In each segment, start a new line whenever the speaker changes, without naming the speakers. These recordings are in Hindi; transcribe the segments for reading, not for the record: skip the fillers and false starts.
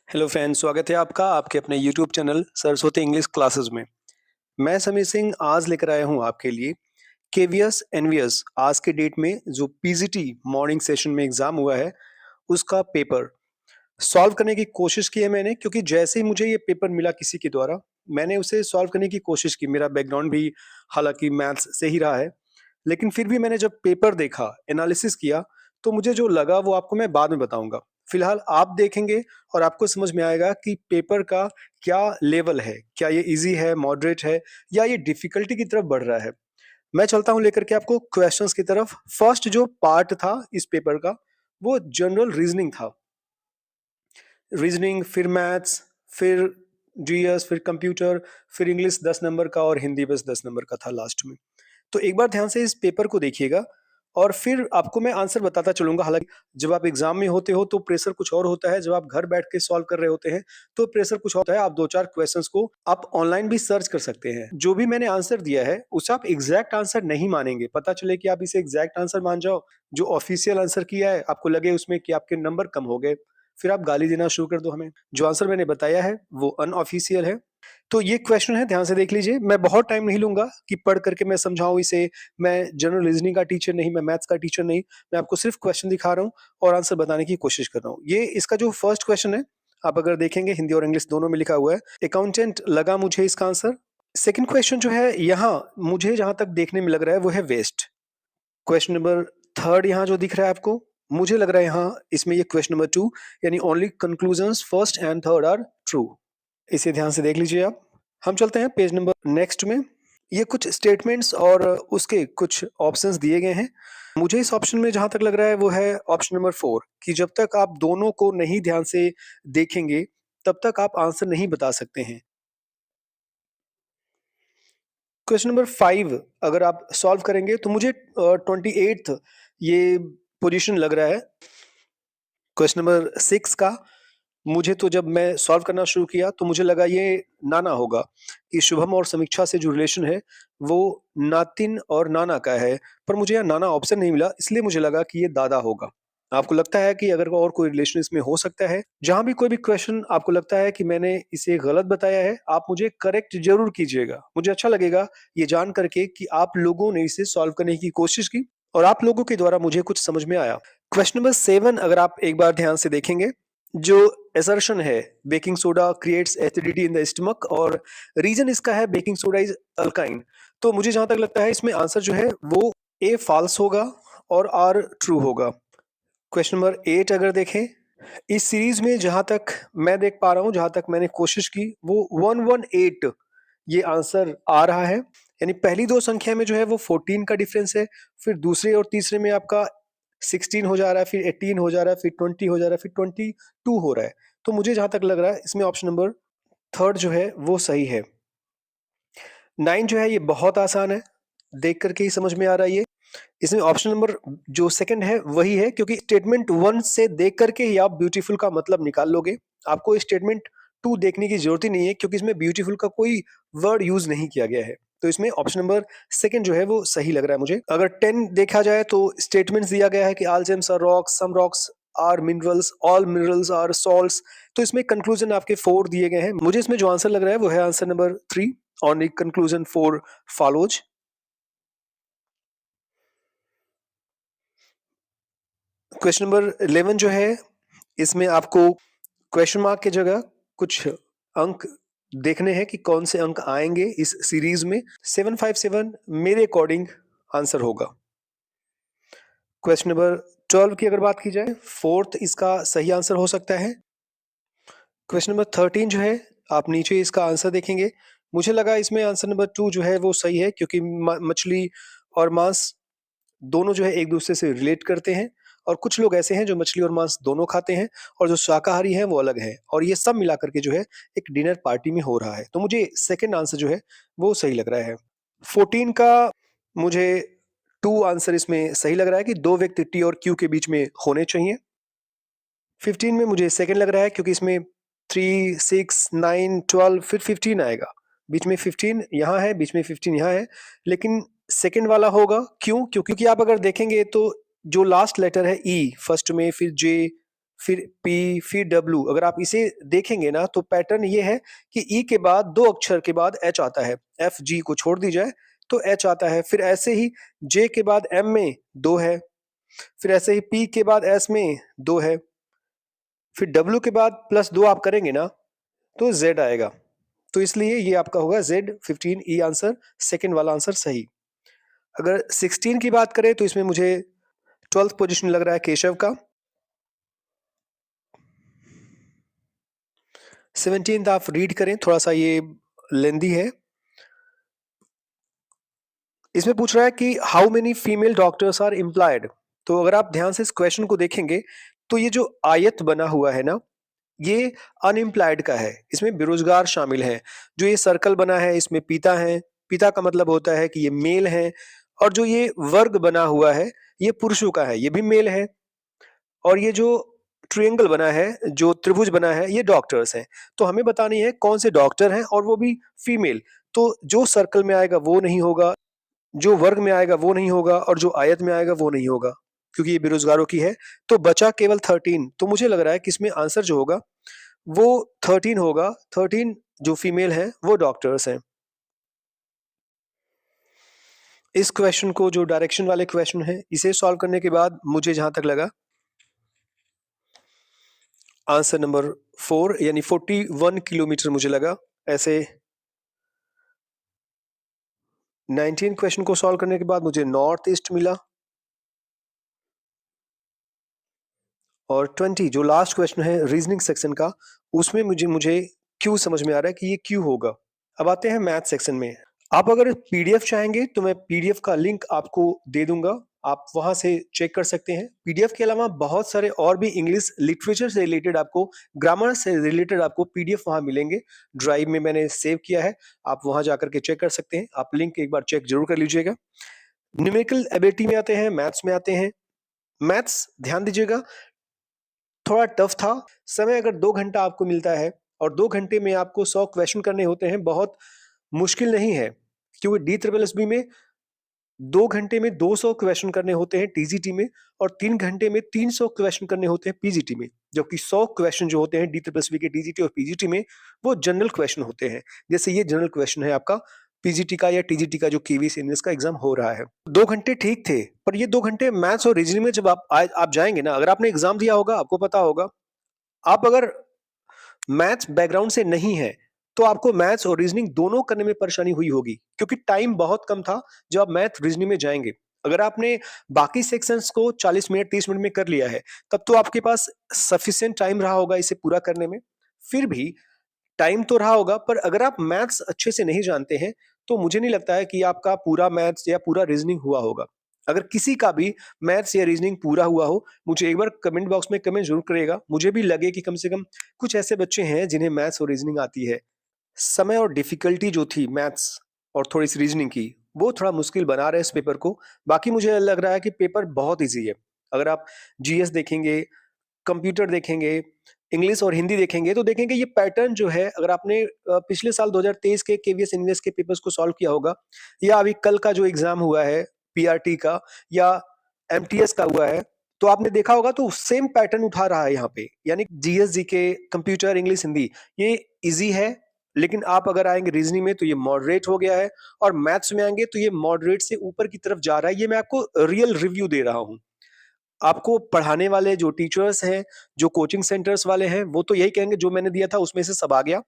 हेलो फ्रेंड्स, स्वागत है आपका आपके अपने YouTube channel Saraswati English classes में। मैं समीर सिंह आज लेकर आया हूं आपके लिए केवीएस एनवीएस आज के डेट में जो पीजीटी मॉर्निंग सेशन में एग्जाम हुआ है उसका पेपर सॉल्व करने की कोशिश की है मैंने, क्योंकि जैसे ही मुझे ये पेपर मिला किसी के द्वारा मैंने उसे सॉल्व करने की कोशिश की। मेरा बैकग्राउंड भी हालांकि मैथ्स से ही रहा है, लेकिन फिर भी मैंने जब पेपर देखा, एनालिसिस किया, तो मुझे जो लगा वो आपको मैं बाद में बताऊंगा। फिलहाल आप देखेंगे और आपको समझ में आएगा कि पेपर का क्या लेवल है, क्या ये इजी है, मॉडरेट है, या ये डिफिकल्टी की तरफ बढ़ रहा है। मैं चलता हूं लेकर के आपको क्वेश्चंस की तरफ। फर्स्ट जो पार्ट था इस पेपर का वो जनरल रीजनिंग था। रीजनिंग, फिर मैथ्स, फिर जीएस, फिर कंप्यूटर, फिर इंग्लिश 10 नंबर का और हिंदी बस 10 नंबर का था लास्ट में। तो एक बार ध्यान से इस पेपर को देखिएगा और फिर आपको मैं आंसर बताता चलूंगा। हालांकि जब आप एग्जाम में होते हो तो प्रेशर कुछ और होता है, जब आप घर बैठ के सॉल्व कर रहे होते हैं तो प्रेशर कुछ होता है। आप दो चार क्वेश्चंस को आप ऑनलाइन भी सर्च कर सकते हैं। जो भी मैंने आंसर दिया है उसे आप एग्जैक्ट आंसर नहीं मानेंगे। पता चले कि आप इसे एग्जैक्ट आंसर मान जाओ, जो ऑफिशियल आंसर किया है आपको लगे उसमें कि आपके नंबर कम हो गए, फिर आप गाली देना शुरू कर दो हमें। जो आंसर मैंने बताया है वो अनऑफिशियल है। तो ये क्वेश्चन है, ध्यान से देख लीजिए। मैं बहुत टाइम नहीं लूंगा कि पढ़ करके मैं समझाऊं इसे। मैं जनरल रीजनिंग का टीचर नहीं, मैं मैथ्स का टीचर नहीं। मैं आपको सिर्फ क्वेश्चन दिखा रहा हूं और आंसर बताने की कोशिश कर रहा हूं। ये इसका जो फर्स्ट क्वेश्चन है, आप अगर देखेंगे हिंदी और इंग्लिश दोनों में लिखा हुआ है अकाउंटेंट लगा मुझे इसका आंसर। सेकंड क्वेश्चन जो है यहाँ मुझे जहां तक देखने में लग रहा है वो है वेस्ट। क्वेश्चन नंबर थर्ड यहाँ जो दिख रहा है आपको, मुझे लग रहा है यहाँ इसमें ये क्वेश्चन नंबर 2 यानी only conclusions first and third are true. इसे ध्यान से देख लीजिए आप। हम चलते हैं पेज नंबर नेक्स्ट में। ये कुछ स्टेटमेंट्स और उसके कुछ ऑप्शंस दिए गए हैं। मुझे इस ऑप्शन में जहां तक लग रहा है वो है ऑप्शन नंबर 4 कि जब तक आप दोनों को नहीं ध्यान से देखेंगे तब तक आप आंसर नहीं बता सकते हैं। क्वेश्चन नंबर 5 अगर आप सॉल्व करेंगे तो मुझे 28th ये पोजीशन लग रहा है। क्वेश्चन नंबर 6 का मुझे तो जब मैं सॉल्व करना शुरू किया तो मुझे लगा ये नाना होगा, कि शुभम और समीक्षा से जो रिलेशन है वो नातिन और नाना का है। पर मुझे यहाँ नाना ऑप्शन नहीं मिला, इसलिए मुझे लगा कि ये दादा होगा। आपको लगता है कि अगर और कोई रिलेशन इसमें हो सकता है? जहां भी कोई भी क्वेश्चन आपको लगता है कि मैंने इसे गलत बताया है, आप मुझे करेक्ट जरूर कीजिएगा। मुझे अच्छा लगेगा ये जान करके कि आप लोगों ने इसे सॉल्व करने की कोशिश की और आप लोगों के द्वारा मुझे कुछ समझ में आया। क्वेश्चन नंबर 7 अगर आप एक बार ध्यान से देखेंगे, जो असर्शन है baking soda creates acidity in the stomach और रीजन इसका है बेकिंग सोडा इज अल्काइन। तो मुझे जहां तक लगता है इसमें आंसर जो है वो ए फॉल्स होगा और आर ट्रू होगा। क्वेश्चन नंबर 8 अगर देखें, इस सीरीज में जहां तक मैं देख पा रहा हूं, जहां तक मैंने कोशिश की, वो 118 ये आंसर आ रहा है। यानी पहली दो संख्या में जो है वो 14 का डिफरेंस है, फिर दूसरे और तीसरे में आपका 16 हो जा रहा है, फिर 18 हो जा रहा है, फिर 20 हो जा रहा है, फिर 22 हो रहा है। तो मुझे जहां तक लग रहा है इसमें ऑप्शन नंबर थर्ड जो है वो सही है। 9 जो है ये बहुत आसान है, देख करके ही समझ में आ रहा है ये। इसमें ऑप्शन नंबर जो सेकंड है वही है, क्योंकि स्टेटमेंट 1 से देख करके ही आप ब्यूटीफुल का मतलब निकाल लोगे। आपको स्टेटमेंट 2 देखने की जरूरत ही नहीं है, क्योंकि इसमें ब्यूटीफुल का कोई वर्ड यूज नहीं किया गया है। तो इसमें ऑप्शन नंबर सेकंड जो है वो सही लग रहा है मुझे। अगर 10 देखा जाए तो स्टेटमेंट्स दिया गया है कि all gems are rocks, some rocks are minerals, all minerals are salts. तो इसमें कंक्लूजन आपके 4 दिए गए हैं। मुझे इसमें जो आंसर लग रहा है वो है answer number 3 on conclusion 4 follows. Question number 11 जो है इसमें आपको क्वेश्चन मार्क की जगह कुछ अंक देखने हैं कि कौन से अंक आएंगे इस सीरीज में। 757 मेरे अकॉर्डिंग आंसर होगा। क्वेश्चन नंबर 12 की अगर बात की जाए, फोर्थ इसका सही आंसर हो सकता है। क्वेश्चन नंबर 13 जो है आप नीचे इसका आंसर देखेंगे, मुझे लगा इसमें आंसर नंबर 2 जो है वो सही है, क्योंकि मछली और मांस दोनों जो है एक दूसरे से रिलेट करते हैं, और कुछ लोग ऐसे हैं जो मछली और मांस दोनों खाते हैं, और जो शाकाहारी हैं वो अलग हैं, और ये सब मिलाकर के जो है एक डिनर पार्टी में हो रहा है। तो मुझे सेकंड आंसर जो है वो सही लग रहा है। 14 का मुझे 2 आंसर इसमें सही लग रहा है कि दो व्यक्ति टी और क्यू के बीच में होने चाहिए। 15 में मुझे सेकंड लग रहा है, क्योंकि इसमें 3, 6, 9, 12 फिर 15 आएगा। बीच में 15 यहाँ है, बीच में 15 यहाँ है, लेकिन सेकंड वाला होगा। क्यों? क्योंकि आप अगर देखेंगे तो जो लास्ट लेटर है ई फर्स्ट में, फिर जे, फिर P, फिर W। अगर आप इसे देखेंगे ना तो पैटर्न ये है कि E के बाद 2 अक्षर के बाद H आता है। F, G को छोड़ दी जाए तो H आता है। फिर ऐसे ही J के बाद M में 2 है। फिर ऐसे ही P के बाद S में 2 है। फिर W के बाद +2 आप करेंगे ना तो Z आएगा। तो इसलिए ये आपका होगा Z15E आंसर, सेकंड वाला आंसर सही। अगर 16 की बात करें तो इसमें मुझे 12th पोजीशन लग रहा है केशव का। 17th आप रीड करें, थोड़ा सा ये लेंदी है। इसमें पूछ रहा है कि how many female doctors are employed. तो अगर आप ध्यान से इस क्वेश्चन को देखेंगे तो ये जो आयत बना हुआ है ना, ये अनएम्प्लॉयड का है, इसमें बेरोजगार शामिल है। जो ये सर्कल बना है इसमें पिता है, पिता का मतलब होता है कि ये मेल है। और जो ये वर्ग बना हुआ है ये पुरुषों का है, ये भी मेल है। और ये जो ट्रायंगल बना है, जो त्रिभुज बना है, ये डॉक्टर्स हैं। तो हमें बतानी है कौन से डॉक्टर हैं और वो भी फीमेल। तो जो सर्कल में आएगा वो नहीं होगा, जो वर्ग में आएगा वो नहीं होगा, और जो आयत में आएगा वो नहीं होगा, क्योंकि ये बेरोजगारों की है। तो बचा केवल 13। तो मुझे लग रहा है कि इसमें आंसर जो होगा वो 13 होगा। 13 जो फीमेल है वो डॉक्टर्स हैं। इस क्वेश्चन को, जो डायरेक्शन वाले क्वेश्चन है, इसे सॉल्व करने के बाद मुझे जहां तक लगा आंसर नंबर 4 यानी 41 किलोमीटर मुझे लगा। ऐसे 19 क्वेश्चन को सॉल्व करने के बाद मुझे नॉर्थ ईस्ट मिला। और 20 जो लास्ट क्वेश्चन है रीजनिंग सेक्शन का, उसमें मुझे क्यू समझ में आ रहा है कि ये क्यू होगा। अब आते हैं मैथ सेक्शन में। आप अगर पीडीएफ चाहेंगे तो मैं पीडीएफ का लिंक आपको दे दूंगा, आप वहां से चेक कर सकते हैं। पीडीएफ के अलावा बहुत सारे और भी इंग्लिश लिटरेचर से रिलेटेड, आपको ग्रामर से रिलेटेड आपको पीडीएफ वहां मिलेंगे। ड्राइव में मैंने सेव किया है, आप वहां जाकर के चेक कर सकते हैं। आप लिंक एक बार चेक जरूर कर लीजिएगा। न्यूमेरिकल एबिलिटी में आते हैं, मैथ्स में आते हैं। मैथ्स ध्यान दीजिएगा, थोड़ा टफ था। समय अगर 2 घंटा आपको मिलता है और 2 घंटे में आपको 100 क्वेश्चन करने होते हैं, बहुत मुश्किल नहीं है। क्योंकि DSSB में 2 घंटे में 200 क्वेश्चन करने होते हैं टीजीटी में, और 3 घंटे में 300 क्वेश्चन करने होते हैं पीजीटी में। जबकि 100 क्वेश्चन जो होते हैं DSSB के टीजीटी और पीजीटी में, वो जनरल क्वेश्चन होते हैं। जैसे ये जनरल क्वेश्चन है आपका पीजीटी का या टीजीटी का, जो केवीएस इंग्लिश का एग्जाम हो रहा है। 2 घंटे ठीक थे, पर ये 2 घंटे मैथ्स और रीजनिंग में जब आप जाएंगे ना, अगर आपने एग्जाम दिया होगा आपको पता होगा। आप अगर मैथ्स बैकग्राउंड से नहीं है तो आपको मैथ्स और रीजनिंग दोनों करने में परेशानी हुई होगी, क्योंकि टाइम बहुत कम था जब आप मैथ रीजनिंग में जाएंगे। अगर आपने बाकी सेक्शंस को 40 मिनट 30 मिनट में कर लिया है, तब तो आपके पास सफिशिएंट टाइम रहा होगा इसे पूरा करने में। फिर भी टाइम तो रहा होगा, पर अगर आप मैथ्स अच्छे से नहीं जानते हैं तो मुझे नहीं लगता है कि आपका पूरा मैथ्स या पूरा रीजनिंग हुआ होगा। अगर किसी का भी मैथ्स या रीजनिंग पूरा हुआ हो, मुझे एक बार कमेंट बॉक्स में कमेंट जरूर करिएगा। मुझे भी लगे कि कम से कम कुछ ऐसे बच्चे हैं जिन्हें मैथ्स और रीजनिंग आती है। समय और डिफिकल्टी जो थी मैथ्स और थोड़ी सी रीजनिंग की, वो थोड़ा मुश्किल बना रहे हैं इस पेपर को। बाकी मुझे लग रहा है कि पेपर बहुत इजी है। अगर आप जीएस देखेंगे, कंप्यूटर देखेंगे, इंग्लिश और हिंदी देखेंगे, तो देखेंगे ये पैटर्न जो है, अगर आपने पिछले साल 2023 के केवीएस इंग्लिश के पेपर्स को सॉल्व किया होगा, या अभी कल का जो एग्जाम हुआ है पीआरटी का या एमटीएस का हुआ है, तो आपने देखा होगा तो सेम पैटर्न उठा रहा है यहाँ पे। यानी GS, GK, computer, English, Hindi, ये इजी है। लेकिन आप अगर आएंगे रीजनिंग में तो ये मॉडरेट हो गया है, और मैथ्स में आएंगे तो ये मॉडरेट से ऊपर की तरफ जा रहा है। ये मैं आपको रियल रिव्यू दे रहा हूँ। आपको पढ़ाने वाले जो टीचर्स हैं, जो कोचिंग सेंटर्स वाले हैं, वो तो यही कहेंगे जो मैंने दिया था उसमें से सब आ गया,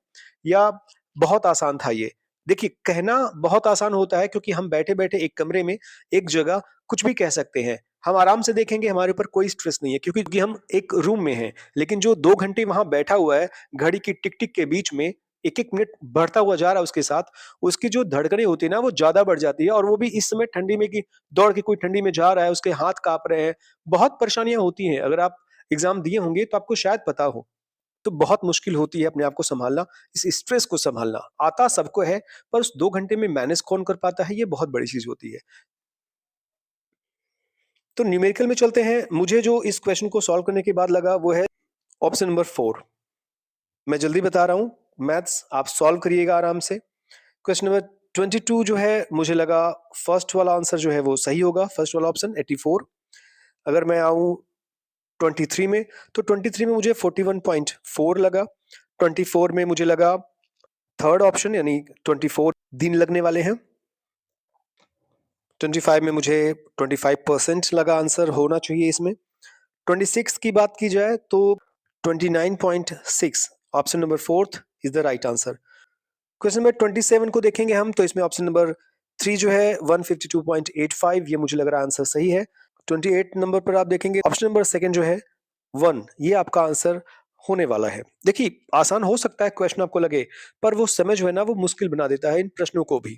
या बहुत आसान था ये। देखिए, कहना बहुत आसान होता है क्योंकि हम बैठे-बैठे एक कमरे में, एक जगह कुछ भी कह सकते हैं। हम आराम से देखेंगे, हमारे ऊपर कोई स्ट्रेस नहीं है क्योंकि हम एक रूम में हैं। लेकिन जो 2 घंटे वहाँ बैठा हुआ है, घड़ी की टिक-टिक के बीच में, एक-एक मिनट बढ़ता हुआ जा रहा है उसके साथ, उसकी जो धड़कनें होती है ना, वो ज़्यादा बढ़ जाती है। और वो भी इस समय ठंडी में, कि दौड़ के कोई ठंडी में जा रहा है, उसके हाथ काँप रहे हैं, बहुत परेशानियाँ होती हैं। अगर आप एग्ज़ाम दिए होंगे तो आपको शायद पता हो। तो बहुत मुश्किल होती है अपने आप को सँभालना, इस स्ट्रेस को सँभालना। आता सबको है, पर उस 2 घंटे में मैनेज कौन कर पाता है, ये बहुत बड़ी चीज़ होती है। तो न्यूमेरिकल में चलते हैं। मुझे जो इस क्वेश्चन को सॉल्व करने के बाद लगा वो है ऑप्शन नंबर 4। मैं जल्दी बता रहा हूँ, मैथ्स आप सॉल्व करिएगा आराम से। क्वेश्चन नंबर 22 जो है, मुझे लगा फर्स्ट वाला आंसर जो है वो सही होगा, फर्स्ट वाला ऑप्शन 84। अगर मैं आऊँ 23 में, तो 23 में मुझे 41.4 लगा, 24 में मुझे लगा थर्ड ऑप्शन यानी 24 दिन लगने वाले हैं, 25 में मुझे 25% लगा आंसर होना चाहिए इसमें, 26 की बात की जाए तो 29.6 option number fourth is the right answer. Question number 27 को देखेंगे हम, तो इसमें ऑप्शन नंबर 3 जो है 152.85, ये मुझे लग रहा है आंसर सही है। 28 नंबर पर आप देखेंगे ऑप्शन नंबर सेकंड जो है 1, ये आपका आंसर होने वाला है। देखिए आसान हो सकता है क्वेश्चन आपको लगे, पर वो समय जो है ना वो मुश्किल बना देता है इन प्रश्नों को भी।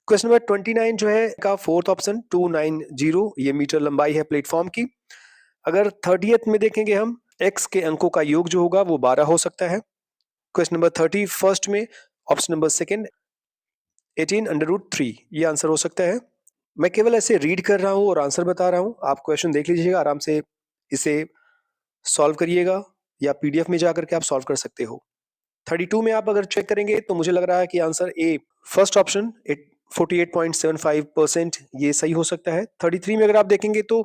क्वेश्चन नंबर 29 जो है का फोर्थ ऑप्शन 290, ये मीटर लंबाई है प्लेटफॉर्म की। अगर 30th में देखेंगे हम, x के अंकों का योग जो होगा वो 12 हो सकता है। क्वेश्चन नंबर 31 में ऑप्शन नंबर सेकंड 18√3, ये आंसर हो सकता है। मैं केवल ऐसे रीड कर रहा हूं और आंसर बता रहा हूं, आप क्वेश्चन देख लीजिएगा आराम से, इसे सॉल्व करिएगा या पीडीएफ में जाकर के आप सॉल्व कर सकते हो। 32 में आप अगर चेक करेंगे तो मुझे लग रहा है कि आंसर ए फर्स्ट ऑप्शन 48.75% ये सही हो सकता है। 33 में अगर आप देखेंगे तो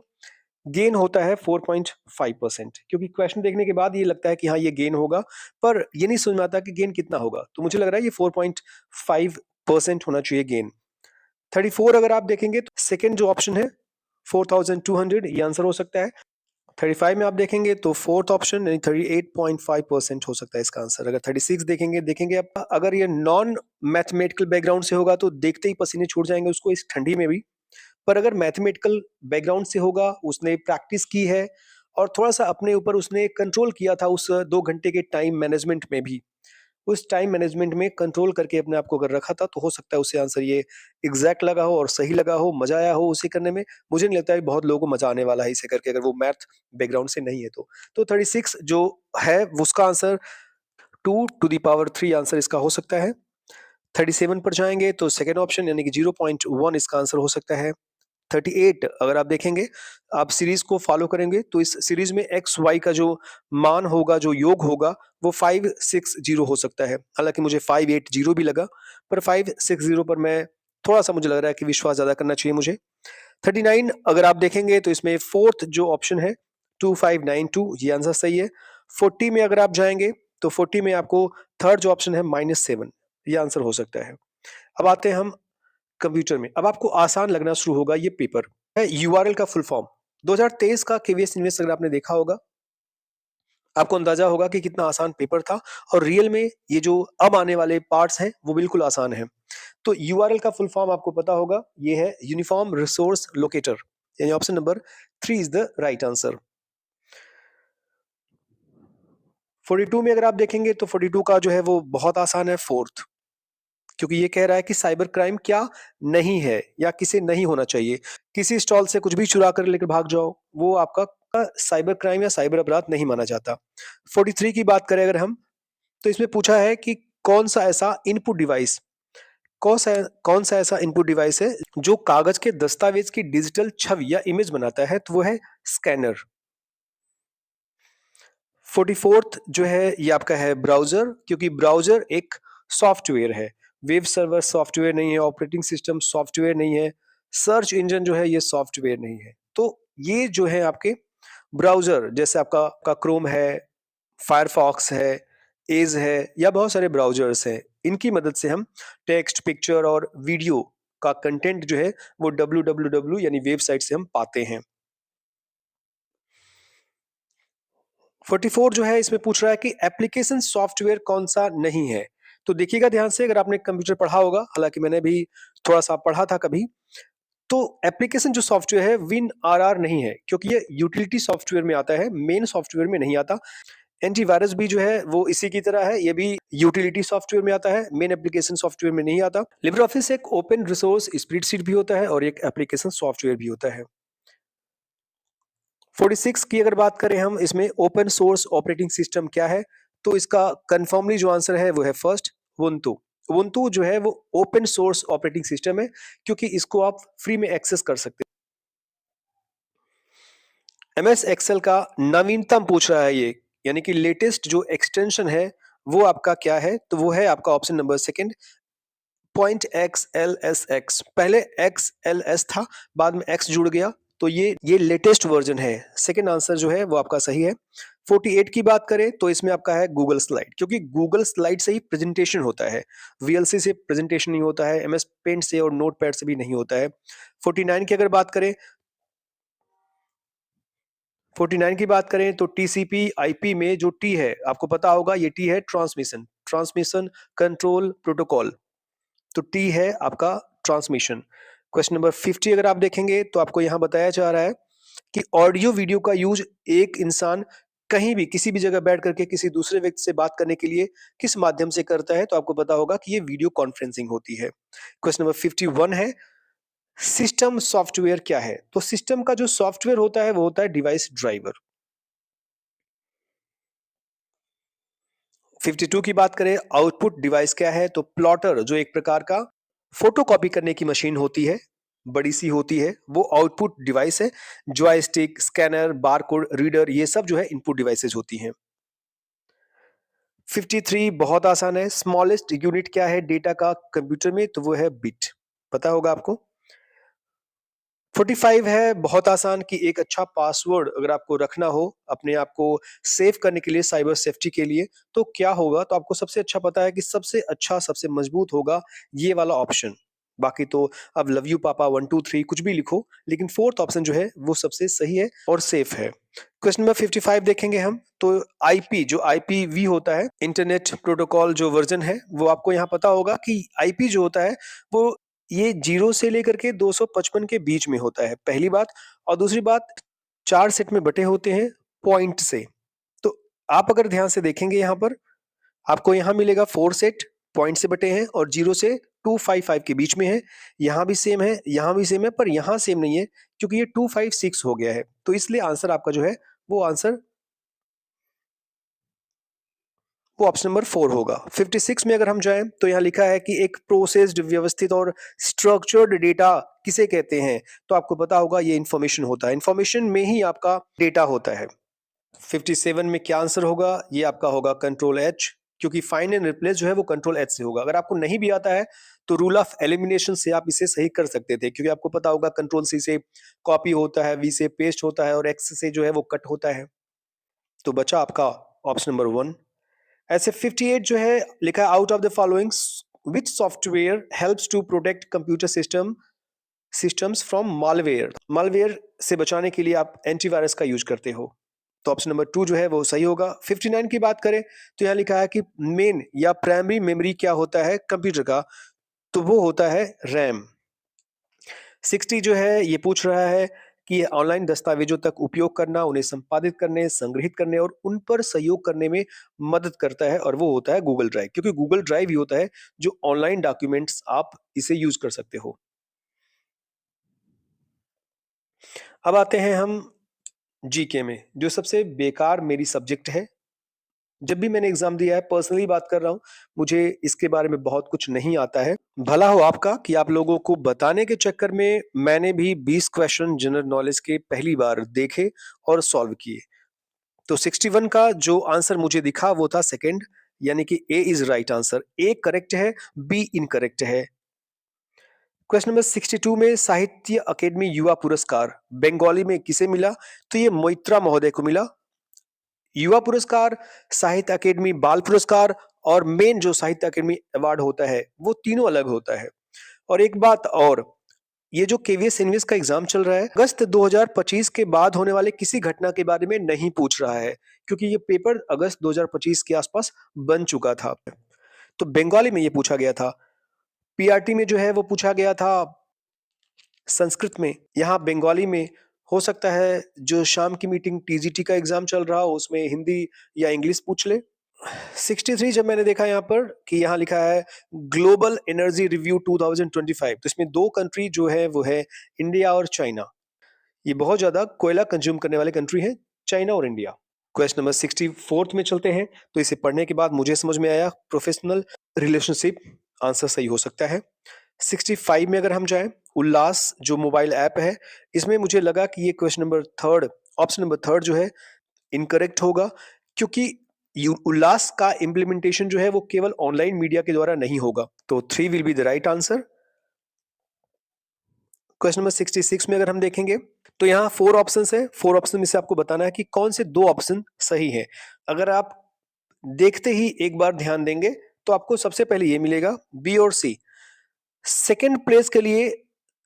गेन होता है 4.5%, क्योंकि क्वेश्चन देखने के बाद ये लगता है कि हाँ ये गेन होगा, पर ये नहीं समझ में आता कि गेन कितना होगा, तो मुझे लग रहा है ये 4.5% होना चाहिए गेन। 34 अगर आप देखेंगे तो सेकेंड जो ऑप्शन है 4200, ये आंसर हो सकता है। 35 में आप देखेंगे तो फोर्थ ऑप्शन यानी 38.5% हो सकता है इसका आंसर। अगर 36 देखेंगे आप, अगर ये नॉन मैथमेटिकल बैकग्राउंड से होगा तो देखते ही पसीने छूट जाएंगे उसको इस ठंडी में भी, पर अगर मैथमेटिकल बैकग्राउंड से होगा, उसने प्रैक्टिस की है और थोड़ा सा अपने ऊपर उसने कंट्रोल किया था उस 2 घंटे के टाइम मैनेजमेंट में भी, उस टाइम मैनेजमेंट में कंट्रोल करके अपने आप को अगर रखा था, तो हो सकता है उसे आंसर ये एग्जैक्ट लगा हो और सही लगा हो, मजा आया हो उसे करने में। मुझे नहीं लगता है बहुत लोगों को मजा आने वाला है इसे करके, अगर वो मैथ बैकग्राउंड से नहीं है तो 36 जो है उसका answer 2 to the power 3 answer इसका हो सकता है। 37 पर जाएंगे तो सेकेंड ऑप्शन यानी कि 0.1 इसका आंसर हो सकता है। 38 अगर आप देखेंगे, आप सीरीज को फॉलो करेंगे तो इस सीरीज में एक्स वाई का जो मान होगा, जो योग होगा, वो 560 हो सकता है। हालांकि मुझे 580 भी लगा, पर 560 पर मैं थोड़ा सा मुझे लग रहा है कि विश्वास ज्यादा करना चाहिए मुझे। 39 अगर आप देखेंगे तो इसमें फोर्थ जो ऑप्शन है 2592, ये आंसर सही है। 40 में अगर आप जाएंगे तो 40 में आपको थर्ड जो ऑप्शन है -7, ये आंसर हो सकता है। अब आते हैं हम कंप्यूटर में। अब आपको आसान लगना शुरू होगा ये पेपर है यूआरएल का फुल फॉर्म। 2023 का केवीएस इन्वेस्ट अगर आपने देखा होगा, आपको अंदाजा होगा कि कितना आसान पेपर था, और रियल में ये जो अब आने वाले पार्ट्स हैं वो बिल्कुल आसान है। तो यूआरएल का फुल फॉर्म आपको पता होगा, ये है यूनिफॉर्म रिसोर्स लोकेटर, यानी option number 3 is the right answer. 42 में अगर आप देखेंगे तो 42 का जो है वो बहुत आसान है, फोर्थ, क्योंकि ये कह रहा है कि साइबर क्राइम क्या नहीं है या किसे नहीं होना चाहिए। किसी स्टॉल से कुछ भी चुरा कर लेकर भाग जाओ, वो आपका साइबर क्राइम या साइबर अपराध नहीं माना जाता। 43 की बात करें अगर हम, तो इसमें पूछा है कि कौन सा ऐसा इनपुट डिवाइस, कौन सा ऐसा इनपुट डिवाइस है जो कागज के दस्तावेज की डिजिटल छवि या इमेज बनाता है, तो वो है स्कैनर। 44th जो है ये आपका है ब्राउजर, क्योंकि ब्राउजर एक सॉफ्टवेयर है, वेब सर्वर सॉफ्टवेयर नहीं है, ऑपरेटिंग सिस्टम सॉफ्टवेयर नहीं है, सर्च इंजन जो है ये सॉफ्टवेयर नहीं है। तो ये जो है आपके ब्राउजर, जैसे आपका क्रोम है, फायरफॉक्स है, एज है, या बहुत सारे ब्राउजर्स हैं, इनकी मदद से हम टेक्स्ट, पिक्चर और वीडियो का कंटेंट जो है वो www यानी वेबसाइट से हम पाते हैं। 44 जो है इसमें पूछ रहा है कि एप्लीकेशन सॉफ्टवेयर कौन सा नहीं है। तो देखिएगा ध्यान से, अगर आपने कंप्यूटर पढ़ा होगा, हालांकि मैंने भी थोड़ा सा पढ़ा था कभी, तो एप्लीकेशन जो सॉफ्टवेयर है विन आर नहीं है, क्योंकि ये यूटिलिटी सॉफ्टवेयर में आता है, मेन सॉफ्टवेयर में नहीं आता। एंटीवायरस भी जो है वो इसी की तरह है, ये भी यूटिलिटी सॉफ्टवेयर में आता है, मेन एप्लीकेशन सॉफ्टवेयर में नहीं आता। लिब्रे ऑफिस एक ओपन रिसोर्स स्प्रेडशीट भी होता है और एक एप्लीकेशन सॉफ्टवेयर भी होता है। 46 की अगर बात करें हम, इसमें ओपन सोर्स ऑपरेटिंग सिस्टम क्या है, तो इसका कंफर्मली जो आंसर है वो है फर्स्ट, ubuntu। ubuntu जो है वो ओपन सोर्स ऑपरेटिंग सिस्टम है, क्योंकि इसको आप फ्री में एक्सेस कर सकते हैं। एमएस एक्सेल का नवीनतम पूछ रहा है ये, यानी कि लेटेस्ट जो एक्सटेंशन है वो आपका क्या है, तो वो है आपका ऑप्शन नंबर सेकंड, .xlsx। पहले XLS था, बाद में X जुड़ गया, तो ये लेटेस्ट वर्जन है। सेकंड आंसर जो है वो आपका सही है। 48 की बात करें तो इसमें आपका है गूगल स्लाइड, क्योंकि गूगल स्लाइड से ही प्रेजेंटेशन होता है, वीएलसी से प्रेजेंटेशन नहीं होता है, एमएस पेंट से और नोटपैड से भी नहीं होता है। 49 की अगर बात करें 49 की बात करें तो टीसीपी आईपी में जो टी है, आपको पता होगा ये टी है ट्रांसमिशन, ट्रांसमिशन कंट्रोल प्रोटोकॉल। तो टी है आपका ट्रांसमिशन। क्वेश्चन नंबर 50 अगर आप देखेंगे तो आपको यहां बताया जा रहा है कि ऑडियो वीडियो का यूज एक इंसान कहीं भी किसी भी जगह बैठ करके किसी दूसरे व्यक्ति से बात करने के लिए किस माध्यम से करता है, तो आपको पता होगा कि ये वीडियो कॉन्फ्रेंसिंग होती है। क्वेश्चन नंबर 51 है सिस्टम सॉफ्टवेयर क्या है? तो सिस्टम का जो सॉफ्टवेयर होता है वो होता है डिवाइस ड्राइवर। 52 की बात करें आउटपुट डिवाइस क्या है, तो प्लॉटर जो एक प्रकार का फोटोकॉपी करने की मशीन होती है, बड़ी सी होती है, वो आउटपुट डिवाइस है। जॉयस्टिक, स्कैनर, बारकोड रीडर, ये सब जो है इनपुट डिवाइसेज होती हैं। 53 बहुत आसान है, स्मॉलेस्ट यूनिट क्या है डेटा का कंप्यूटर में, तो वो है बिट, पता होगा आपको। 45 है बहुत आसान कि एक अच्छा पासवर्ड अगर आपको रखना हो अपने आप को सेव करने के लिए, साइबर सेफ्टी के लिए, तो क्या होगा, तो आपको सबसे अच्छा पता है कि सबसे अच्छा सबसे मजबूत होगा ये वाला ऑप्शन। बाकी तो अब लव यू पापा 1 2 3 कुछ भी लिखो, लेकिन फोर्थ ऑप्शन जो है वो सबसे सही है और सेफ है। क्वेश्चन नंबर 55 देखेंगे हम, तो आईपी जो आईपीवी होता है, इंटरनेट प्रोटोकॉल जो वर्जन है, वो आपको यहाँ पता होगा कि आईपी जो होता है वो ये 0 से लेकर के 255 के बीच में होता है, पहली बात। और दूसरी बात, 4 सेट में बटे होते हैं पॉइंट से। तो आप अगर ध्यान से देखेंगे यहाँ पर, आपको यहाँ मिलेगा 4 सेट पॉइंट से बटे हैं और 0 से 255 के बीच में है। यहाँ भी सेम है, यहाँ भी सेम है, पर यहाँ सेम नहीं है क्योंकि ये 256 हो गया है। तो इसलिए आंसर आपका जो है वो आंसर वो ऑप्शन नंबर 4 होगा। 56 में अगर हम जाएं तो यहाँ लिखा है कि एक प्रोसेस्ड, व्यवस्थित और स्ट्रक्चर्ड डेटा किसे कहते हैं, तो आपको पता होगा ये इंफॉर्मेशन होता है, इंफॉर्मेशन में ही आपका डेटा होता है। 57 में क्या आंसर होगा, ये आपका होगा कंट्रोल एच, क्योंकि फाइंड एंड रिप्लेस जो है वो कंट्रोल एच से होगा। अगर आपको नहीं भी आता है तो रूल ऑफ एलिमिनेशन से आप इसे सही कर सकते थे, क्योंकि आपको पता होगा कंट्रोल सी से कॉपी होता है, वी से पेस्ट होता है और एक्स से जो है वो कट होता है। तो बचा आपका ऑप्शन नंबर 1। ऐसे 58 जो है लिखा है out of the following which software helps to protect computer systems from malware. Malware से बचाने के लिए आप एंटीवायरस का यूज करते हो, तो ऑप्शन नंबर 2 जो है वो सही होगा। 59 की बात करें तो यहाँ लिखा है कि मेन या प्राइमरी मेमोरी क्या होता है कंप्यूटर का, तो वो होता है रैम। 60 जो है ये पूछ रहा है कि ऑनलाइन दस्तावेजों तक उपयोग करना, उन्हें संपादित करने, संग्रहित करने और उन पर सहयोग करने में मदद करता है, और वो होता है गूगल ड्राइव, क्योंकि गूगल ड्राइव ही होता है जो ऑनलाइन डॉक्यूमेंट्स आप इसे यूज कर सकते हो। अब आते हैं हम जीके में, जो सबसे बेकार मेरी सब्जेक्ट है। जब भी मैंने एग्जाम दिया है, पर्सनली बात कर रहा हूँ, मुझे इसके बारे में बहुत कुछ नहीं आता है। भला हो आपका कि आप लोगों को बताने के चक्कर में मैंने भी 20 क्वेश्चन जनरल नॉलेज के पहली बार देखे और सॉल्व किए। तो 61 का जो आंसर मुझे दिखा वो था सेकंड, यानी कि A is right answer. A correct है, बी इनकरेक्ट है। क्वेश्चन नंबर 62 में साहित्य अकेडमी युवा पुरस्कार बंगाली में किसे मिला, तो ये मोइत्रा महोदय को मिला। युवा पुरस्कार, साहित्य अकेडमी बाल पुरस्कार और मेन जो साहित्य अकेडमी अवार्ड होता है वो तीनों अलग होता है। और एक बात और, ये जो केवीएस इनविस का एग्जाम चल रहा है, अगस्त 2025 के बाद होने वाले किसी घटना के बारे में नहीं पूछ रहा है, क्योंकि ये पेपर अगस्त 2025 के आसपास बन चुका था। तो बंगाली में ये पूछा गया था। पीआरटी में जो है वो पूछा गया था संस्कृत में, यहाँ बंगाली में। हो सकता है जो शाम की मीटिंग टीजीटी का एग्जाम चल रहा हो उसमें हिंदी या इंग्लिश पूछ ले। 63 जब मैंने देखा यहाँ पर कि यहाँ लिखा है ग्लोबल एनर्जी रिव्यू 2025, तो इसमें दो कंट्री जो है वो है इंडिया और चाइना। ये बहुत ज्यादा कोयला कंज्यूम करने वाले कंट्री हैं, चाइना और इंडिया। क्वेश्चन नंबर 64 में चलते हैं, तो इसे पढ़ने के बाद मुझे समझ में आया प्रोफेशनल रिलेशनशिप आंसर सही हो सकता है। 65 में अगर हम जाएं, उल्लास जो मोबाइल ऐप है, इसमें मुझे लगा कि ये question number third, option number third जो है इनकरेक्ट होगा, क्योंकि उल्लास का इम्प्लीमेंटेशन जो है वो केवल ऑनलाइन मीडिया के द्वारा नहीं होगा। तो 3 will be the right answer. Question number 66 में अगर हम देखेंगे तो यहाँ 4 ऑप्शंस है, 4 ऑप्शन में से आपको बताना है कि कौन से 2 ऑप्शन सही है। अगर आप देखते ही एक बार ध्यान देंगे तो आपको सबसे पहले ये मिलेगा बी और सी। सेकंड प्लेस के लिए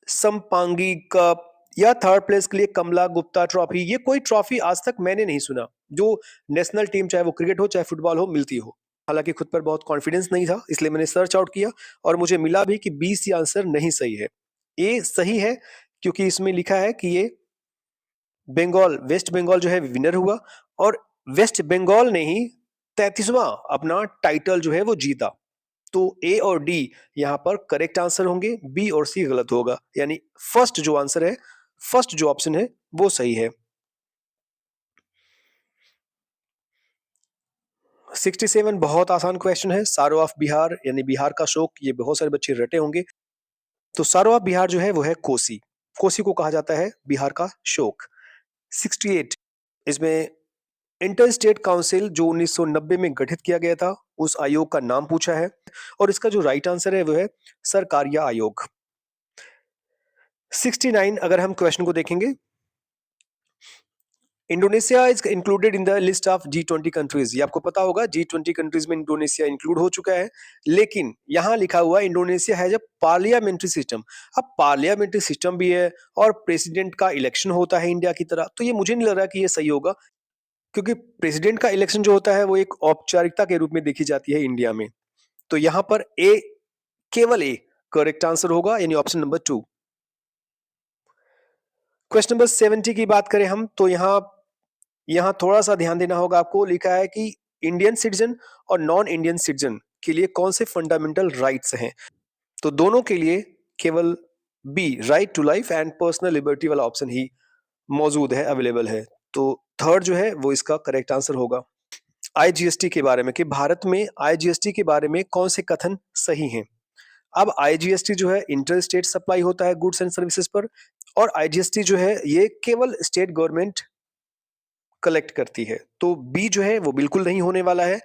संपांगी कप या थर्ड प्लेस के लिए कमला गुप्ता ट्रॉफी, ये कोई ट्रॉफी आज तक मैंने नहीं सुना जो नेशनल टीम, चाहे वो क्रिकेट हो चाहे फुटबॉल हो, मिलती हो। हालांकि खुद पर बहुत कॉन्फिडेंस नहीं था, इसलिए मैंने सर्च आउट किया और मुझे मिला भी कि बी सी आंसर नहीं सही है। ए सही है क्योंकि इसमें लिखा है कि ये बंगाल, वेस्ट बंगाल जो है विनर हुआ और वेस्ट बंगाल ने ही 33वां अपना टाइटल जो है वो जीता। तो ए और डी यहां पर करेक्ट आंसर होंगे, बी और सी गलत होगा। यानी फर्स्ट जो आंसर है, फर्स्ट जो ऑप्शन है वो सही है। 67 बहुत आसान क्वेश्चन है। सारो ऑफ बिहार यानी बिहार का शोक, ये बहुत सारे बच्चे रटे होंगे। तो सारो ऑफ बिहार जो है वो है कोसी। कोसी को कहा जाता है बिहार का शोक। 68 इसमें इंटर स्टेट काउंसिल जो 1990 में गठित किया गया था, उस आयोग का नाम पूछा है और इसका जो राइट आंसर है वो है सरकारिया आयोग। 69 अगर हम क्वेश्चन को देखेंगे, Indonesia is included in the list of G20 countries. ये आपको पता होगा, G20 कंट्रीज में इंडोनेशिया इंक्लूड हो चुका है, लेकिन यहां लिखा हुआ Indonesia has a parliamentary system. अब पार्लियामेंट्री सिस्टम भी है और प्रेसिडेंट का इलेक्शन होता है इंडिया की तरह, तो ये मुझे नहीं लग रहा कि ये सही होगा, क्योंकि प्रेसिडेंट का इलेक्शन जो होता है वो एक औपचारिकता के रूप में देखी जाती है इंडिया में। तो यहां पर ए, केवल ए करेक्ट आंसर होगा, यानी ऑप्शन नंबर 2। क्वेश्चन नंबर 70 की बात करें हम, तो यहां थोड़ा सा ध्यान देना होगा आपको। लिखा है कि इंडियन सिटीजन और नॉन इंडियन सिटीजन के लिए कौन से फंडामेंटल राइट्स हैं। तो दोनों के लिए केवल B, right to life and personal liberty वाला ऑप्शन ही मौजूद है, अवेलेबल है। तो थर्ड जो है वो इसका करेक्ट आंसर होगा। आईजीएसटी के बारे में, कि भारत में आईजीएसटी के बारे में कौन से कथन सही हैं। अब आईजीएसटी जो है इंटर स्टेट सप्लाई होता है गुड्स एंड सर्विसेज पर, और आईजीएसटी जो है ये केवल स्टेट गवर्नमेंट कलेक्ट करती है। तो बी जो है वो बिल्कुल नहीं होने वाला है,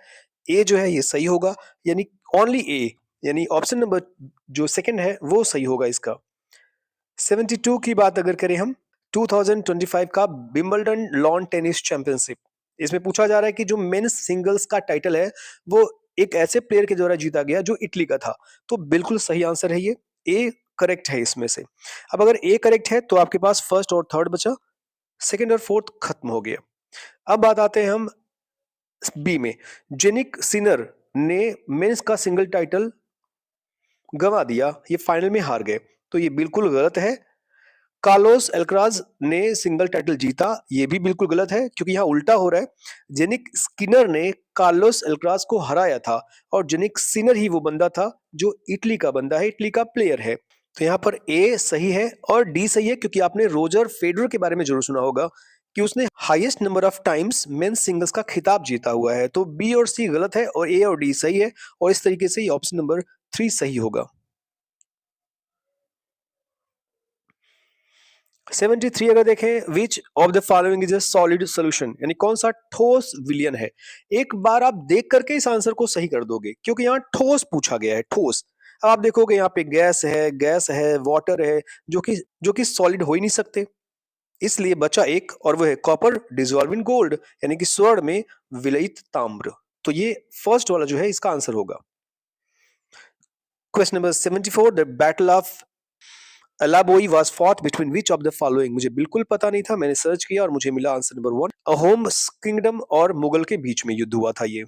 ए जो है ये सही होगा, यानी ओनली ए, यानी ऑप्शन नंबर जो सेकंड है वो सही होगा इसका। 72 की बात अगर करें हम, 2025 का विंबलडन लॉन टेनिस चैंपियनशिप, इसमें पूछा जा रहा है कि जो मेंस सिंगल्स का टाइटल है वो एक ऐसे प्लेयर के द्वारा जीता गया जो इटली का था। तो बिल्कुल सही आंसर है ये, ए करेक्ट है इसमें से। अब अगर ए करेक्ट है तो आपके पास फर्स्ट और थर्ड बचा, सेकंड और फोर्थ खत्म हो गया। अब बात आते हैं हम बी में। जेनिक सिनर ने मेंस का सिंगल टाइटल गंवा दिया, ये फाइनल में हार गए, तो ये बिल्कुल गलत है। कार्लोस अल्कराज ने सिंगल टाइटल जीता, ये भी बिल्कुल गलत है, क्योंकि यहाँ उल्टा हो रहा है। जेनिक स्किनर ने कार्लोस अल्कराज को हराया था और जेनिक सिनर ही वो बंदा था जो इटली का बंदा है, इटली का प्लेयर है। तो यहाँ पर ए सही है और डी सही है, क्योंकि आपने रोजर फेडरर के बारे में जरूर सुना होगा कि उसने highest number of times men's singles का खिताब जीता हुआ है। तो बी और सी गलत है और ए और डी सही है, और इस तरीके से ऑप्शन नंबर 3 सही होगा। 73 अगर देखें, विच of the following is a solid solution, यानी कौन सा ठोस विलयन है। एक बार आप देख करके इस आंसर को सही कर दोगे, क्योंकि यहाँ ठोस पूछा गया है, ठोस। अब आप देखोगे यहाँ पे गैस है, वाटर है, जो कि सॉलिड हो ही नहीं सकते, इसलिए बचा एक, और वो है कॉपर डिजॉल्व इन गोल्ड, यानी कि स्वर्ण में विलयित ताम्र। तो ये फर्स्ट वाला जो है इसका आंसर होगा। Question number 74, the battle of Alaboi was fought between which of the following. मुझे बिल्कुल पता नहीं था, मैंने सर्च किया और मुझे मिला आंसर नंबर 1, अहोम किंगडम और मुगल के बीच में युद्ध हुआ था ये।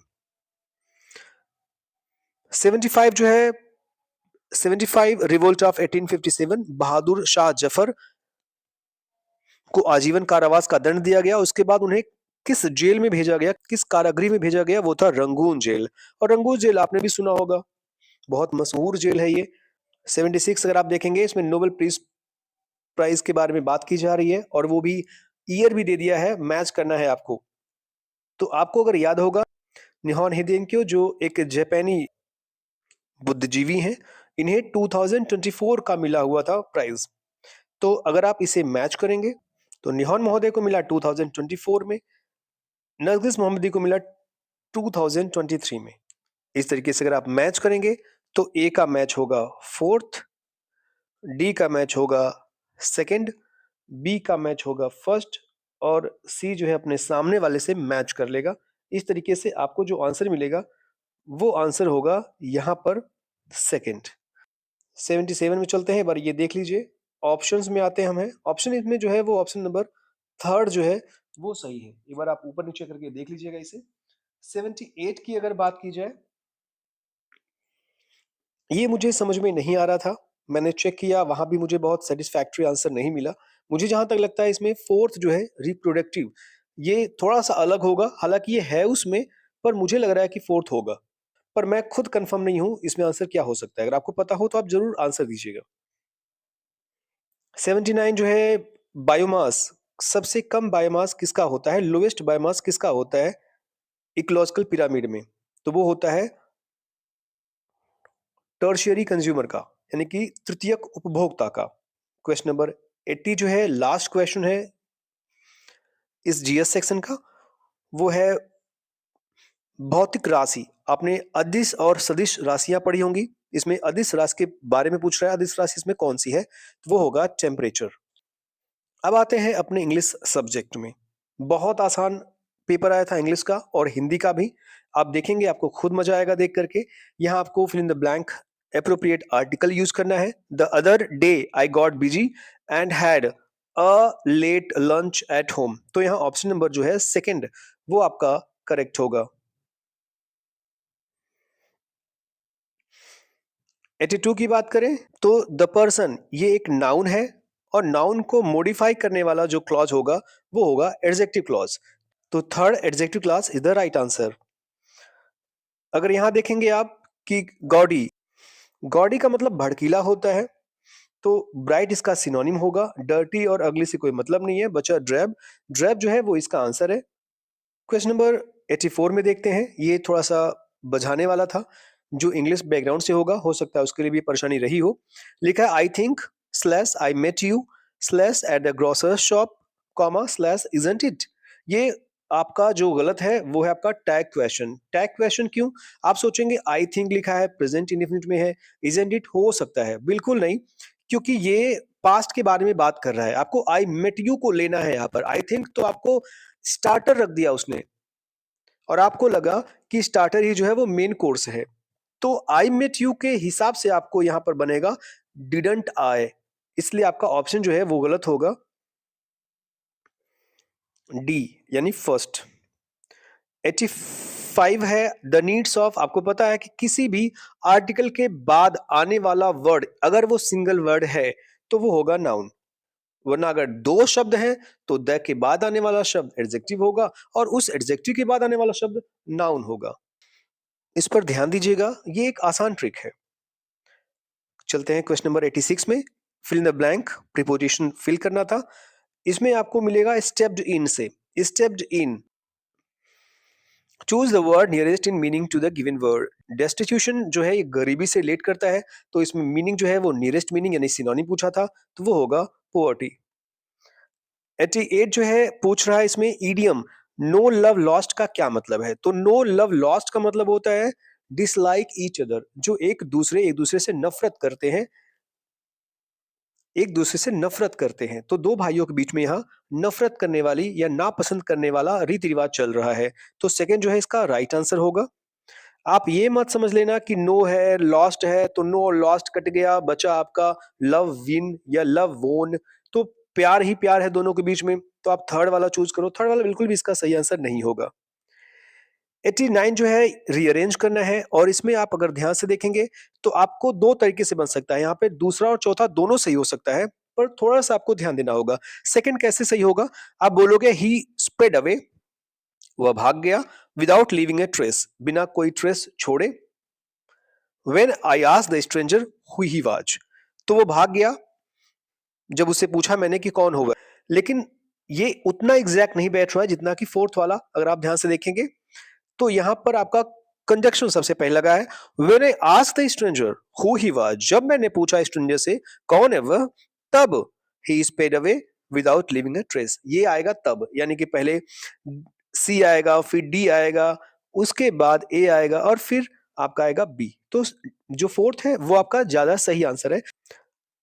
75 जो है, 75 रिवोल्ट ऑफ 1857, बहादुर शाह जफर को आजीवन कारावास का दंड दिया गया। उसके बाद उन्हें किस जेल में भेजा गया, किस कारागृह में भेजा गया, वो था रंगून जेल। और रंगून जेल आपने भी सुना होगा, बहुत मशहूर जेल है ये। 76 अगर आप देखेंगे, इसमें नोबेल पीस प्राइज के बारे में बात की जा रही है, और वो भी ईयर भी दे दिया है, मैच करना है आपको। तो आपको अगर याद होगा, निहोन हिदेंक्यो जो एक जापानी बुद्धिजीवी हैं, इन्हें 2024 का मिला हुआ था प्राइज। तो अगर आप इसे मैच करेंगे तो निहोन महोदय को मिला 2024 में, नरगिस मोहम्मदी को मिला 2023 में। इस तरीके से अगर आप मैच करेंगे तो ए का मैच होगा फोर्थ, डी का मैच होगा सेकंड, बी का मैच होगा फर्स्ट और सी जो है अपने सामने वाले से मैच कर लेगा। इस तरीके से आपको जो आंसर मिलेगा वो आंसर होगा यहाँ पर सेकंड। 77 में चलते हैं, एक बार ये देख लीजिए। ऑप्शंस में आते हैं हम, ऑप्शन इसमें जो है वो ऑप्शन नंबर थर्ड जो है वो सही है। एक बार आप ऊपर नीचे करके देख लीजिएगा इसे। 78 की अगर बात की जाए, ये मुझे समझ में नहीं आ रहा था। मैंने चेक किया, वहां भी मुझे बहुत सेटिस्फैक्टरी आंसर नहीं मिला। मुझे जहां तक लगता है इसमें फोर्थ जो है रिप्रोडक्टिव, ये थोड़ा सा अलग होगा। हालांकि ये है उसमें, पर मुझे लग रहा है कि फोर्थ होगा। पर मैं खुद कंफर्म नहीं हूं इसमें आंसर क्या हो सकता है। अगर आपको पता हो तो आप जरूर आंसर दीजिएगा। 79 जो है बायोमास, सबसे कम बायोमास किसका होता है, लोएस्ट बायोमास किसका होता है इकोलॉजिकल पिरामिड में? तो वो होता है टर्शियरी कंज्यूमर का, यानी कि तृतीयक उपभोक्ता का। क्वेश्चन नंबर 80 जो है लास्ट क्वेश्चन है इस जीएस सेक्शन का, वो है भौतिक राशि। आपने अदिश और सदिश राशियां पढ़ी होंगी। इसमें अदिश राशि के बारे में पूछ रहा है। अदिश राशि इसमें कौन सी है? वो होगा टेम्परेचर। अब आते हैं अपने इंग्लिश सब्जेक्ट में। बहुत आसान पेपर आया था इंग्लिश का और हिंदी का भी। आप देखेंगे, आपको खुद मजा आएगा देख करके। यहाँ आपको fill in the blank appropriate article use करना है। The other day I got busy and had a late lunch at home. तो यहाँ ऑप्शन नंबर जो है सेकंड वो आपका करेक्ट होगा। 82 की बात करें तो द पर्सन ये एक नाउन है और नाउन को मॉडिफाई करने वाला जो क्लॉज होगा वो होगा एडजेक्टिव क्लॉज। तो third adjective clause is the right answer. अगर यहां देखेंगे आप कि गॉडी, गॉडी का मतलब भड़कीला होता है, तो ब्राइट इसका सिनोनिम होगा। डर्टी और अगली से कोई मतलब नहीं है, बचा ड्रैब। ड्रैब जो है वो इसका आंसर है। क्वेश्चन नंबर 84 में देखते हैं। ये थोड़ा सा बझाने वाला था। जो इंग्लिश बैकग्राउंड से होगा, हो सकता है उसके लिए भी परेशानी रही हो। लिखा है I think slash I met you slash at the grocer shop comma slash isn't it. ये आपका जो गलत है वो है आपका टैग क्वेश्चन। टैग क्वेश्चन क्यों? आप सोचेंगे आई थिंक लिखा है, प्रेजेंट इंडेफिनिट में है, इजंट इट हो सकता है। बिल्कुल नहीं, क्योंकि ये पास्ट के बारे में बात कर रहा है। आपको आई मेट यू को लेना है यहाँ पर। आई थिंक तो आपको स्टार्टर रख दिया उसने और आपको लगा कि स्टार्टर ही जो है वो मेन कोर्स है। तो आई मेट यू के हिसाब से आपको यहां पर बनेगा डिडंट आई। इसलिए आपका ऑप्शन जो है वो गलत होगा, डी यानी फर्स्ट। 85 है द नीड्स ऑफ। आपको पता है कि किसी भी आर्टिकल के बाद आने वाला वर्ड अगर वो सिंगल वर्ड है तो वो होगा नाउन, वरना अगर दो शब्द हैं तो द के बाद आने वाला शब्द एडजेक्टिव होगा और उस एडजेक्टिव के बाद आने वाला शब्द नाउन होगा। इस पर ध्यान दीजिएगा, ये एक आसान ट्रिक है। चलते हैं क्वेश्चन नंबर 86 में। Fill in the blank preposition fill करना था। इसमें आपको मिलेगा स्टेप्ड इन से। Stepped in, choose the word nearest in meaning to the given word. Destitution जो है ये गरीबी से रिलेट करता है, तो इसमें मीनिंग जो है वो नियरेस्ट मीनिंग यानी सिनोनिम पूछा था, तो वो होगा पोवर्टी। 88 जो है पूछ रहा है इसमें ईडियम नो लव लॉस्ट का क्या मतलब है? तो नो लव लॉस्ट का मतलब होता है डिसलाइक ईच अदर, जो एक दूसरे से नफरत करते हैं, एक दूसरे से नफरत करते हैं। तो दो भाइयों के बीच में यहाँ नफरत करने वाली या नापसंद करने वाला रीति रिवाज चल रहा है। तो सेकंड जो है इसका राइट आंसर होगा। आप ये मत समझ लेना कि नो है लॉस्ट है तो नो लॉस्ट कट गया, बचा आपका लव विन या लव वोन। तो प्यार ही प्यार है दोनों के बीच में, तो आप थर्ड वाला चूज करो। थर्ड वाला बिल्कुल भी इसका सही आंसर नहीं होगा। 89 जो है रीअरेंज करना है और इसमें आप अगर ध्यान से देखेंगे तो आपको दो तरीके से बन सकता है। यहाँ पे दूसरा और चौथा दोनों सही हो सकता है, पर थोड़ा सा आपको ध्यान देना होगा। सेकंड कैसे सही होगा? आप बोलोगे ही स्प्रेड अवे, वह भाग गया, विदाउट लीविंग ए ट्रेस, बिना कोई ट्रेस छोड़े। When I asked the stranger who he was, तो वो भाग गया जब उससे पूछा मैंने कि कौन होगा। लेकिन ये उतना एग्जैक्ट नहीं बैठ रहा है जितना कि फोर्थ वाला। अगर आप ध्यान से देखेंगे तो यहां पर आपका कंजक्शन सबसे पहले लगा है। When I asked the stranger who he was, जब मैंने पूछा स्ट्रेंजर से कौन है वह, तब he sped away without leaving a trace. ये आएगा तब, यानी कि पहले सी आएगा, फिर डी आएगा, उसके बाद ए आएगा और फिर आपका आएगा बी। तो जो फोर्थ है वो आपका ज्यादा सही आंसर है।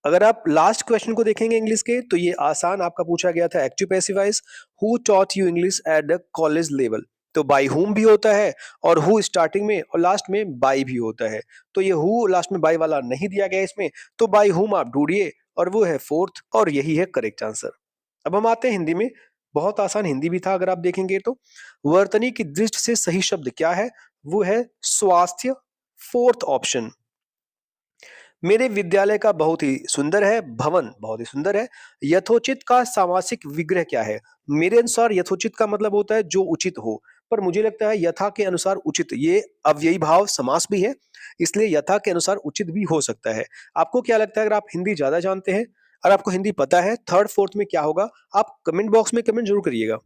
अगर आप लास्ट क्वेश्चन को देखेंगे इंग्लिश के, तो ये आसान आपका पूछा गया था, active passive voice, who taught you English at the college level. तो बाय हुम भी होता है और हु स्टार्टिंग में और लास्ट में बाय भी होता है। तो ये हु लास्ट में बाय वाला नहीं दिया गया इसमें, तो बाय हुम आप ढूंढिए और वो है फोर्थ, और यही है करेक्ट आंसर। अब हम आते हैं हिंदी में। बहुत आसान हिंदी भी था अगर आप देखेंगे तो। वर्तनी की दृष्टि से सही शब्द क्या है? वो है स्वास्थ्य, फोर्थ ऑप्शन। मेरे विद्यालय का बहुत ही सुंदर है, भवन बहुत ही सुंदर है। यथोचित का सामासिक विग्रह क्या है? मेरे अनुसार यथोचित का मतलब होता है जो उचित हो, पर मुझे लगता है यथा के अनुसार उचित ये अव्ययी भाव समास भी है, इसलिए यथा के अनुसार उचित भी हो सकता है। आपको क्या लगता है? अगर आप हिंदी ज्यादा जानते हैं और आपको हिंदी पता है, थर्ड फोर्थ में क्या होगा, आप कमेंट बॉक्स में कमेंट जरूर करिएगा।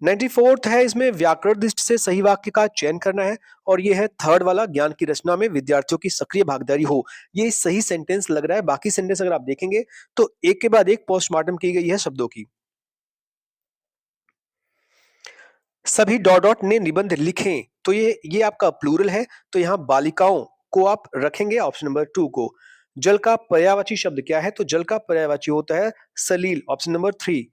94th है, इसमें व्याकरण दृष्टि से सही वाक्य का चयन करना है, और ये है थर्ड वाला, ज्ञान की रचना में विद्यार्थियों की सक्रिय भागीदारी हो। ये सही सेंटेंस लग रहा है। बाकी सेंटेंस अगर आप देखेंगे तो एक के बाद एक पोस्टमार्टम की गई है शब्दों की। सभी डॉट डॉट ने निबंध लिखे, तो ये आपका प्लूरल है, तो यहाँ बालिकाओं को आप रखेंगे ऑप्शन नंबर 2 को। जल का पर्यायवाची शब्द क्या है? तो जल का पर्यायवाची होता है सलील, ऑप्शन नंबर 3।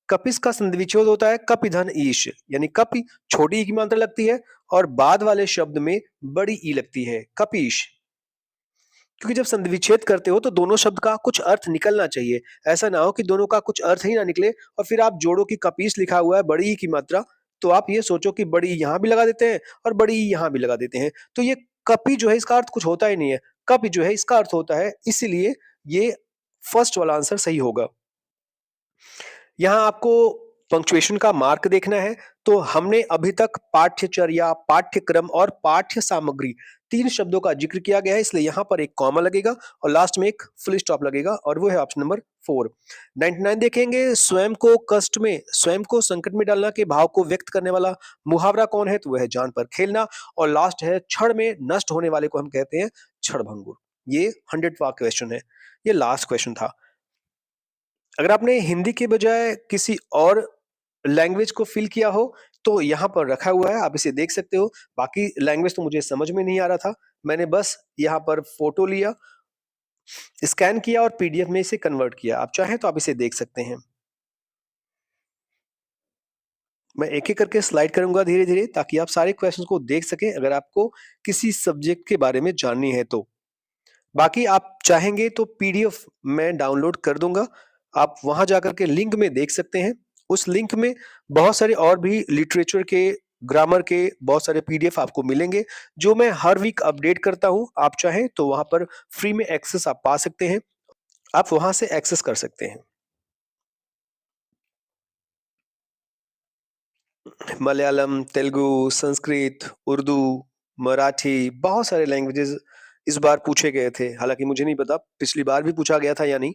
कपिस का संधिविच्छेद होता है कपिधन ईश, यानी कपि छोटी ई की मात्रा लगती है और बाद वाले शब्द में बड़ी ई लगती है, कपीश। क्योंकि जब संधिविच्छेद करते हो तो दोनों शब्द का कुछ अर्थ निकलना चाहिए। ऐसा ना हो कि दोनों का कुछ अर्थ ही ना निकले और फिर आप जोड़ो कि कपीस लिखा हुआ है बड़ी ई की मात्रा, तो आप ये सोचो कि बड़ी ई यहां भी लगा देते हैं और बड़ी ई यहां भी लगा देते हैं, तो ये कपि जो है इसका अर्थ कुछ होता ही नहीं है। कपि जो है इसका अर्थ होता है, इसीलिए ये फर्स्ट वाला आंसर सही होगा। यहाँ आपको पंक्चुएशन का मार्क देखना है। तो हमने अभी तक पाठ्यचर्या, पाठ्यक्रम और पाठ्य सामग्री 3 शब्दों का जिक्र किया गया है, इसलिए यहाँ पर एक कॉमा लगेगा और लास्ट में एक फुल स्टॉप लगेगा, और वो है ऑप्शन नंबर 4। 99 देखेंगे, स्वयं को कष्ट में, स्वयं को संकट में डालना के भाव को व्यक्त करने वाला मुहावरा कौन है? तो वह है जान पर खेलना, और लास्ट है क्षण में नष्ट होने वाले को हम कहते हैं क्षणभंगुर। ये 100वां क्वेश्चन है, ये लास्ट क्वेश्चन था। अगर आपने हिंदी के बजाय किसी और लैंग्वेज को फिल किया हो, तो यहाँ पर रखा हुआ है, आप इसे देख सकते हो। बाकी लैंग्वेज तो मुझे समझ में नहीं आ रहा था, मैंने बस यहाँ पर फोटो लिया, स्कैन किया और पीडीएफ में इसे कन्वर्ट किया। आप चाहें तो आप इसे देख सकते हैं। मैं एक-एक करके स्लाइड करूंगा धीरे-धीरे, ताकि आप सारे क्वेश्चंस को देख सकें अगर आपको किसी सब्जेक्ट के बारे में जाननी है तो। बाकी आप चाहेंगे तो पीडीएफ मैं डाउनलोड कर दूंगा, आप वहां जाकर के लिंक में देख सकते हैं। उस लिंक में बहुत सारे और भी लिटरेचर के, ग्रामर के बहुत सारे पीडीएफ आपको मिलेंगे, जो मैं हर वीक अपडेट करता हूं। आप चाहें तो वहां पर फ्री में एक्सेस आप पा सकते हैं, आप वहां से एक्सेस कर सकते हैं। मलयालम, तेलुगु, संस्कृत, उर्दू, मराठी, बहुत सारे लैंग्वेजेस इस बार पूछे गए थे। हालांकि मुझे नहीं पता पिछली बार भी पूछा गया था या नहीं,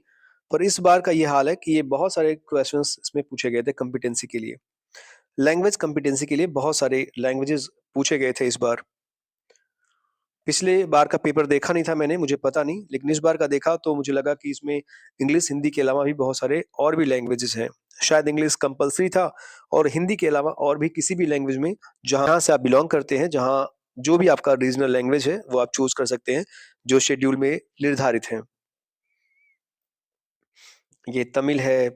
पर इस बार का ये हाल है कि ये बहुत सारे क्वेश्चंस इसमें पूछे गए थे कॉम्पिटेंसी के लिए। लैंग्वेज कॉम्पिटेंसी के लिए बहुत सारे लैंग्वेजेस पूछे गए थे इस बार। पिछले बार का पेपर देखा नहीं था मैंने, मुझे पता नहीं, लेकिन इस बार का देखा तो मुझे लगा कि इसमें इंग्लिश, हिंदी के अलावा भी बहुत सारे और भी लैंग्वेजेस हैं। शायद इंग्लिश कंपलसरी था, और हिंदी के अलावा और भी किसी भी लैंग्वेज में जहाँ से आप बिलोंग करते हैं, जहाँ जो भी आपका रीजनल लैंग्वेज है वो आप चूज कर सकते हैं, जो शेड्यूल में निर्धारित है। ये तमिल है,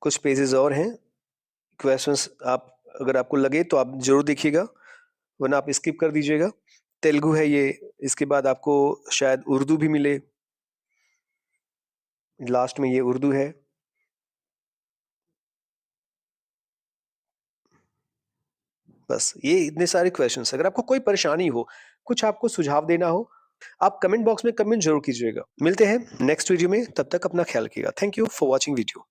कुछ पेजेस और हैं। क्वेश्चंस आप अगर आपको लगे तो आप जरूर देखिएगा, वरना आप स्किप कर दीजिएगा। तेलुगु है ये, इसके बाद आपको शायद उर्दू भी मिले, लास्ट में ये उर्दू है। बस ये इतने सारे क्वेश्चंस। अगर आपको कोई परेशानी हो, कुछ आपको सुझाव देना हो, आप कमेंट बॉक्स में कमेंट जरूर कीजिएगा। मिलते हैं नेक्स्ट वीडियो में, तब तक अपना ख्याल रखिएगा। Thank you for watching video.